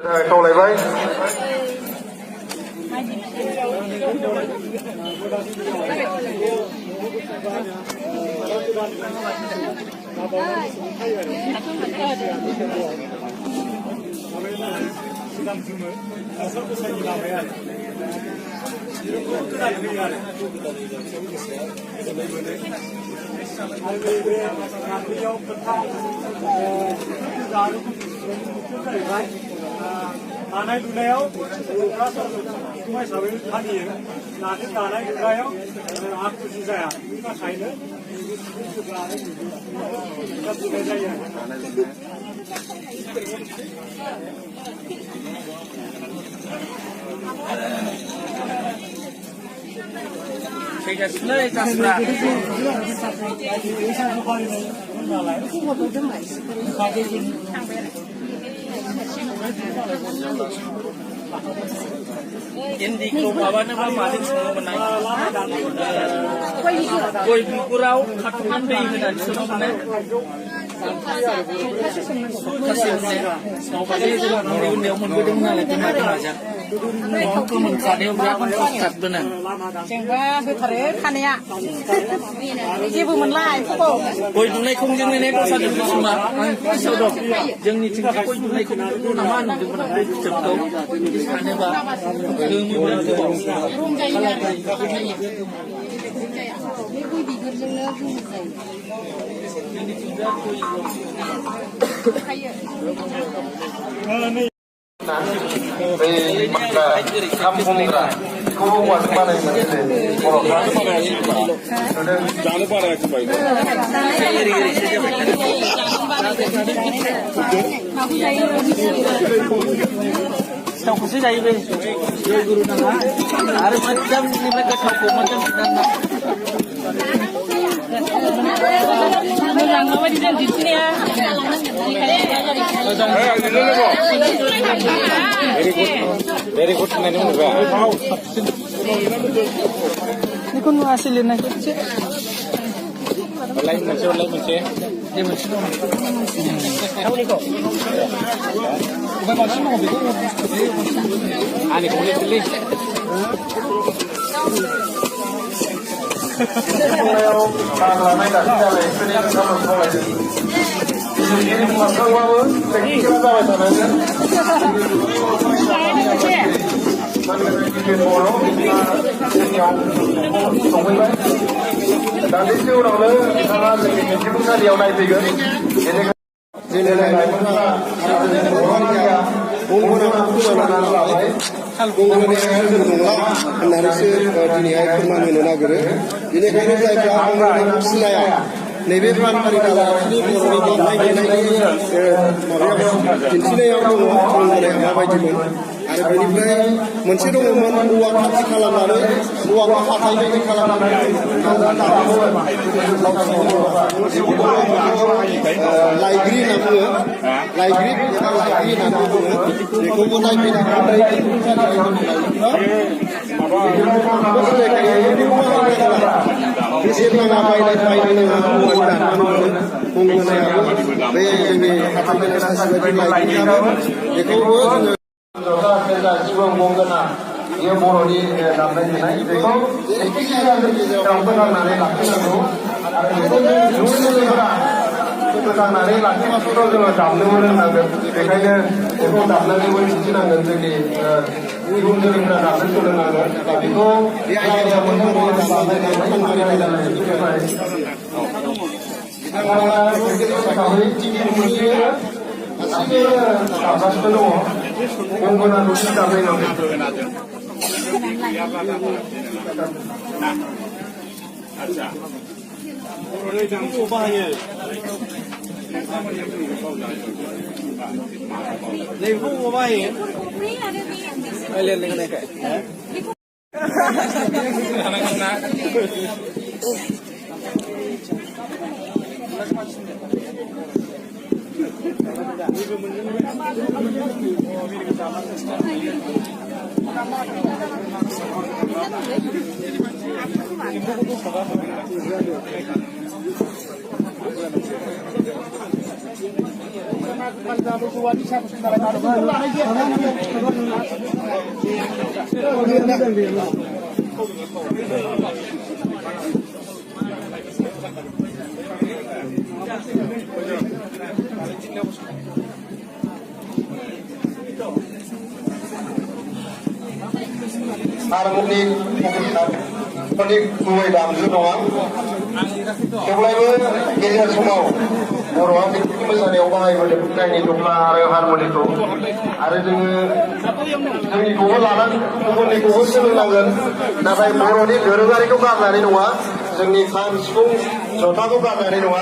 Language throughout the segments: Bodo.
Câu lại với. Tanah dunia, rasa cuma sampai tadi, nanti tanah dunia, aku sih saya, kita saya, kita sudah saya. Saya sudah kasih. Ini keuangannya masih semua menaik. Koi kurau katuan deh dengan semuanya. Kasihnya, dia menggudung lagi macam aja. Mau ke mencari berapa pusat benar. Sehingga betul kan ya. Ibu menlai, kok. Koi dunai kong jeng nenek kok satu semua. Saudara, jeng ni cingga koi dunai kong itu nama anu jeng pernah cekau. Sana bah, kemudian tu bang. Ini juga koi. Về mặt thăm vùng ra, khu vực mà này mình để bỏ ra cái này jangan lupa ada coba itu. Tahu khusus saya be, guru nama. Harus macam ni mereka tahu macam nama. Yang apa di sini ya? Very good menu juga. Ini kan hasilnya nak cek. Lain macam. Dia macam. Tahu ni kok. Bukan macam mau begitu. Ani boleh beli. Kalau naik dah kita lagi sini kalau kau lagi. Ini masak apa? Lagi kita dah macam mana? Dan di situ orang le, kalau lagi kita pun dia orang itu kan. Jadi orang dia, orang aku orang apa? Gonggonanya dongla, narisir dinihai kurman menagere. Ini kalau saya orang Muslimaya, nebe pranpari dalam ini orang ini जिन्थिनायाव दङ फोरोंनाया माबायदिमोन आरो बेनिफ्राय मोनसे दङमोन औवा खाथि खालामनानै औवाखौ हाथाय बायदि खालामनानै लाइग्रि होनना बुङो लाइग्रि एबा लाइग्रि होननानै बुङो बेखौबो नायफैनानै बेसेन नाङा बायनो नाङा औवानि दाननानै मोनो गंगोनायाबो बे जोंनि हाथामेला सासे बायदि लाइग्रियाबो बेखौबो जोङो जिबन गंगोना बेयो बर'नि दामनाय देनाय बेखौ जायखिजाया गेजेराव फोथांनानै लाखिनांगौ आरो बेखौ इयुन जोलैफोरा फोथांनानै लाखिबासोल' जोङो दामनोबो रोंनांगोन बेखायनो बेखौ दामनानैबो दिन्थिनांगोन जोंनि इयुन जोलैफोरा दामनो सोलोंनांगोन बेखौ बे आयदाया मोननांगौ दामनाय देनाय बिथांमोना हिसाबै टिभिनि गासैबो दामगासिनो दङ गंगोना दसे दामनाय दं Acha. Orang yang bahagia. Lepas bahagia. Kalian dengan mereka. Anak-anak. हारमोनि गुबै दामजु नङा थेवब्लाबो गेजेर समाव बर'आ दिन्थिफुं मोसानायाव बाहायबोदों जायनि दखना आरो हारमनिखौ आरो जोंनिखौबो लानानै गुबुननिखौबो सोलोंनांगोन नाथाय बर'नि दोरोङारिखौ गारनानै नङा जोंनि खाम सिफुं जथाखौ गारनानै नङा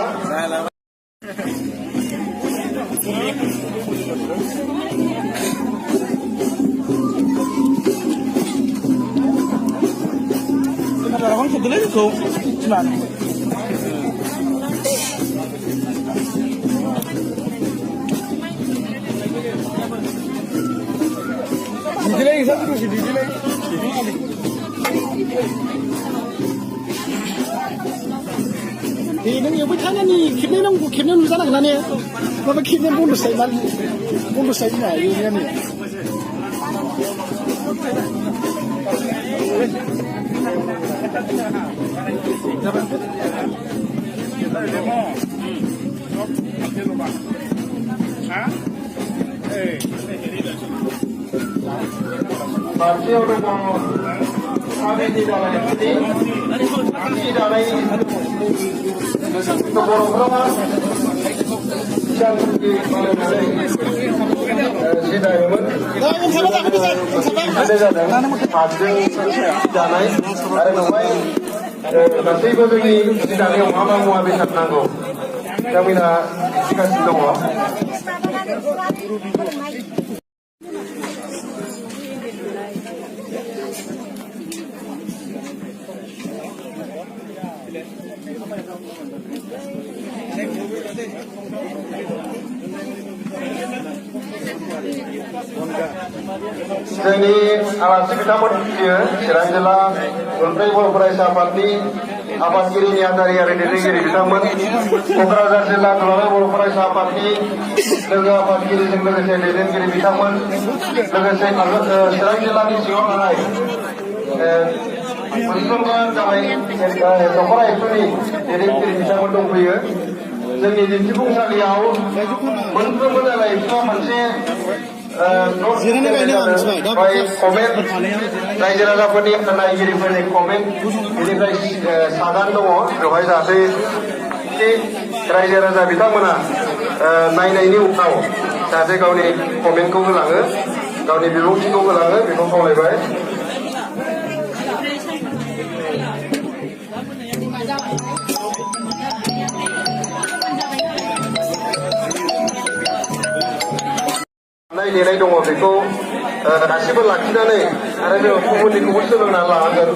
Orang sebelum itu cuman dijelai satu sih dijelai ini yang bertanya nih kini lu sana kenapa nih apa kini bonus saya nih ini nih Parsial rumah kami di dalam ini di dalam keborong-borongan yang di ada danai ada namai गासैबो जोंनि जि दानायाव मा मा मुवा बेसाद नांगौ बिथांमोना दिन्थिगासिनो दङ जोंनि आलासि बिथांमोन फैयो चिरां जिल्ला मोनब्रै बर' फरायसा आफादनि आफादगिरि नेहाथारि आरो दैदेनगिरि बिथांमोन क'क्राझार जिल्ला दुलाराय बर' फरायसा आफादनि लोगो आफादगिरिजों लोगोसे दैदेनगिरि बिथांमोन लोगोसे चिरां जिल्लानि सिङाव थानाय मोनफ्रोमबो जाबाय दख'रा एक्सुनि दैदेनगिरि बिथांमोन दंफैयो जोंनि दिन्थिफुंसालियाव मोनफ्रोमबो जाबाय एक्सुआ मोनसे कमेन्ट रायजो राजाफोरनि नायगिरिफोरनि कमेन्ट बेनिफ्राय सागान दङ बेवहाय जाहाथे रायजो राजा बिथांमोना नायनायनि उनाव जाहाथे गावनि कमेन्टखौ होलाङो गावनि बिबुंथिखौ होलाङो बेखौ खावलायबाय देनाय दङ बेखौ गासिबो लाखिनानै आरो जों गुबुननिखौबो सोलोंनानै लानांगोन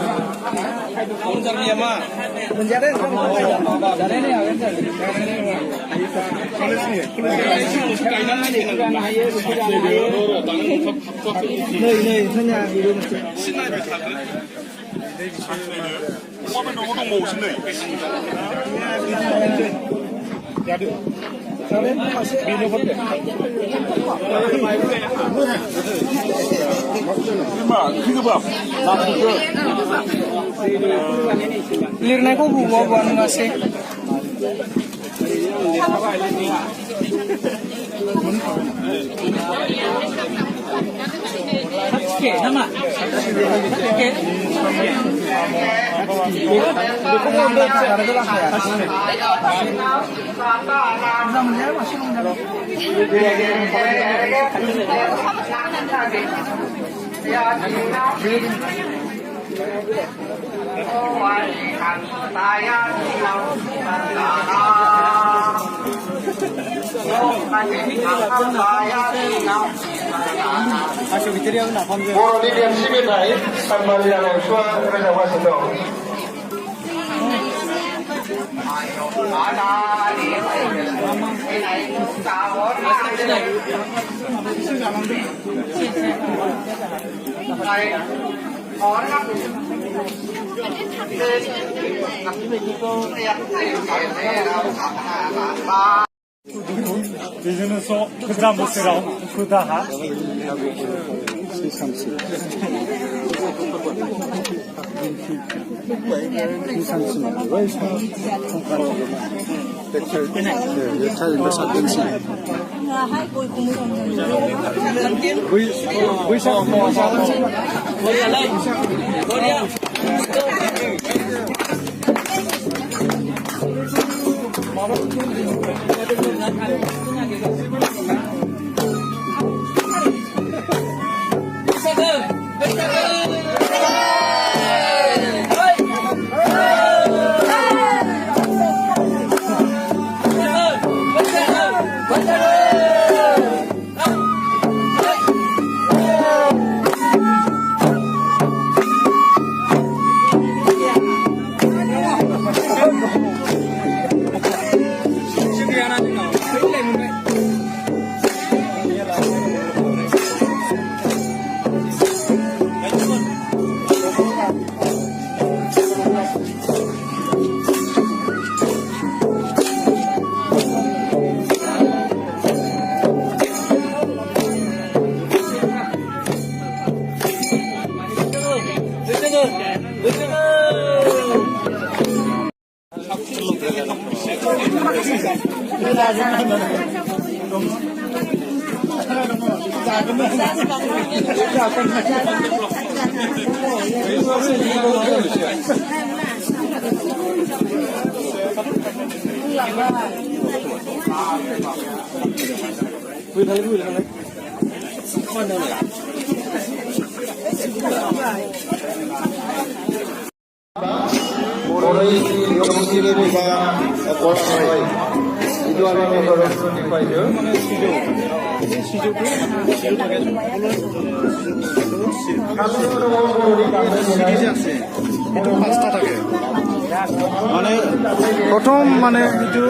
लिरनायखौ बबावबा नुवासै nama बर'नि देमसि मेथाइ सानबारि आलायसुआ रोजाबगासिनो दं बेजोंनो स' गोजाम बोसोराव दुखु दाहा itu ada মানে প্রথম মানে কিছু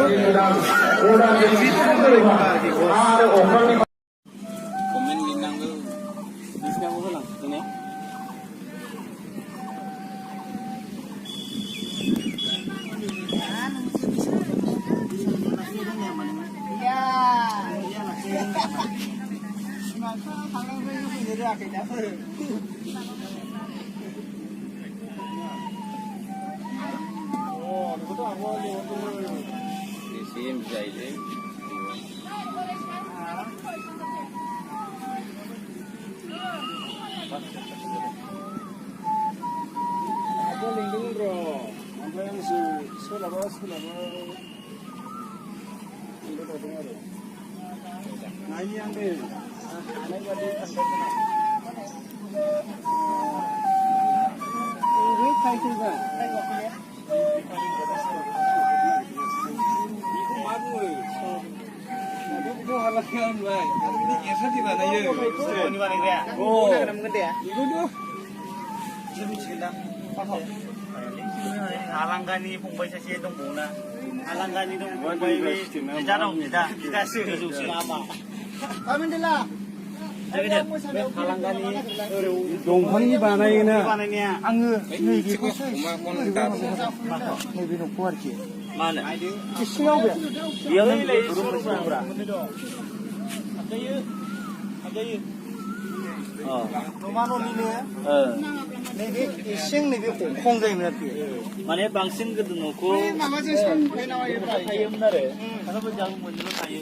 आलांगानि फंबाय सासे दंबावोना आलांगानि दंबावो बिदा दं बिदा बिदासो गोजौसिन हाबा दंफांनि बानायोना बानायनाया आङो नैबेखौसो नैबे न'खौ आरोखि मा होनो सिङाव बे बेयावनो रुम मोनसेब्रा नमा न'निनो नैबे इसिं नैबे खं जायोमोन आरोखि माने बांसिन गोदो न'खौ थायोमोन आरो मोजां मोननो थायो